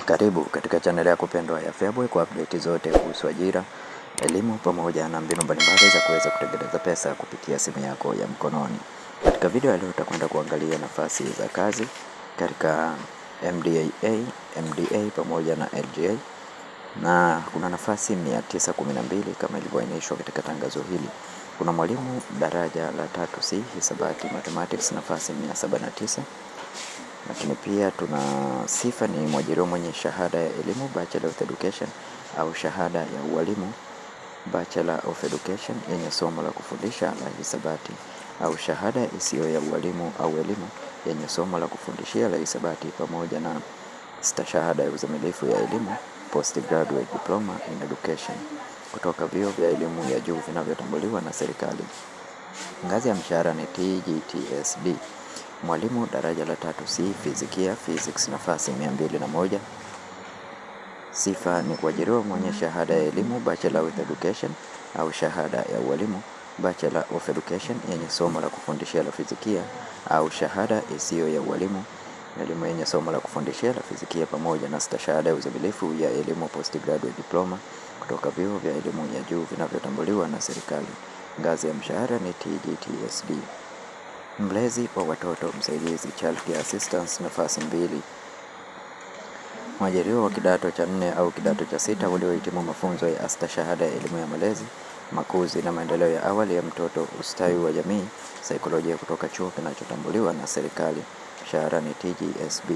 Karibu katika channel yako pendwa ya Feaboy kwa update zote kuhusu ajira, elimu pamoja na mbinu mbalimbali za kuweza kutengeneza pesa kupitia simu yako ya mkononi. Katika video ya leo tutakwenda kuangalia nafasi za kazi katika MDA pamoja na LGA, na kuna nafasi 912 kama ilivyoainishwa katika tangazo hili. Kuna mwalimu daraja la 3C hisabati mathematics nafasi 179. Lakini pia tuna sifa ni mwajiriwa mwenye shahada ya elimu Bachelor of Education au shahada ya ualimu Bachelor of Education yenye somo la kufundisha la hisabati au shahada isiyo ya ualimu au elimu yenye somo la kufundishia la hisabati pamoja na stashahada ya uzamilifu ya elimu Postgraduate Diploma in Education kutoka vyuo vya elimu ya juu vinavyotambuliwa na serikali. Ngazi ya mshahara ni TGTSD. Mwalimu daraja la 3C fizikia physics nafasi 201. Sifa ni kuajiriwa mwenye shahada ya elimu Bachelor of Education au shahada ya ualimu Bachelor of Education yenye somo la kufundishia la fizikia au shahada isiyo ya ualimu elimu yenye somo la kufundishia la fizikia pamoja na stashahada ya uzamilifu ya elimu Postgraduate Diploma kutoka vyuo vya elimu ya juu vinavyotambuliwa na serikali. Ngazi ya mshahara ni TGTSD. Mlezi wa watoto msaidizi child care assistance nafasi 2. Mwajiriwa wa kidato cha 4 au kidato cha 6 waliohitimu mafunzo ya stashahada ya elimu ya malezi, makuzi na maendeleo ya awali ya mtoto, ustawi wa jamii, saikolojia kutoka chuo kinachotambuliwa na serikali. Mshahara ni TGSB.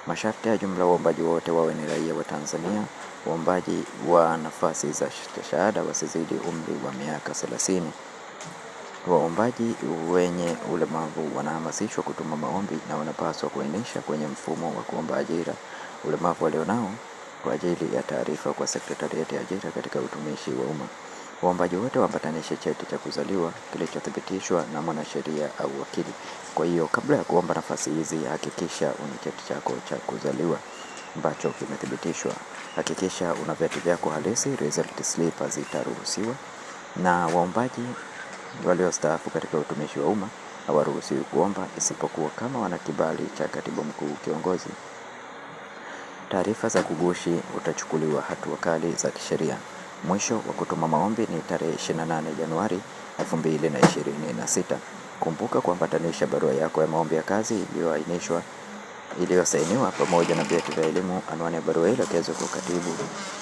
Masharti ya jumla: waombaji wote wawe ni raia wa Tanzania. Waombaji wa nafasi za stashahada wasizidi umri wa miaka 30. Waombaji wenye ulemavu wanahamasishwa kutuma maombi na wanapaswa kuainisha kwenye mfumo wa kuomba ajira ulemavu walionao kwa ajili ya taarifa kwa Sekretarieti ya Ajira katika Utumishi wa Umma. Waombaji wote waambatanishe cheti cha kuzaliwa kilichothibitishwa na mwanasheria au wakili. Kwa hiyo kabla ya kuomba nafasi hizi, hakikisha una cheti chako cha kuzaliwa ambacho kimethibitishwa. Hakikisha una vyeti vyako halisi, result slip zitaruhusiwa. Na waombaji waliostaafu katika utumishi wa umma hawaruhusiwi kuomba isipokuwa kama wana kibali cha katibu mkuu kiongozi. Taarifa za kugushi utachukuliwa hatua kali za kisheria. Mwisho wa kutuma maombi ni tarehe 28 Januari 2026. Kumbuka kuambatanisha barua yako ya maombi ya kazi iliyoainishwa iliyosainiwa pamoja na vyeti vya elimu. Anwani ya barua ielekezwe kwa Katibu,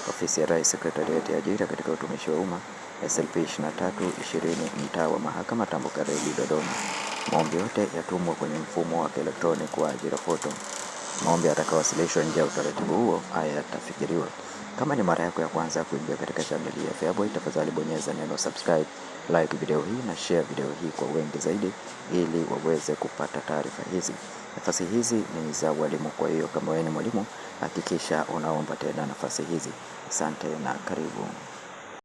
Ofisi ya Rais, Sekretarieti ya Ajira katika Utumishi wa Umma, SLP 2320, Mtaa wa Mahakama, Tambukareli, Dodoma. Maombi yote yatumwa kwenye mfumo wa kielektroniki wa ajira foto. Maombi yatakayowasilishwa nje ya utaratibu huo hayatafikiriwa. Kama ni mara yako ya kwanza kuingia katika channel ya Feaboy, tafadhali bonyeza neno subscribe, like video hii na share video hii kwa wengi zaidi ili waweze kupata taarifa hizi. Nafasi hizi ni za walimu, kwa hiyo kama wewe ni mwalimu hakikisha unaomba tena nafasi hizi. Asante na karibu.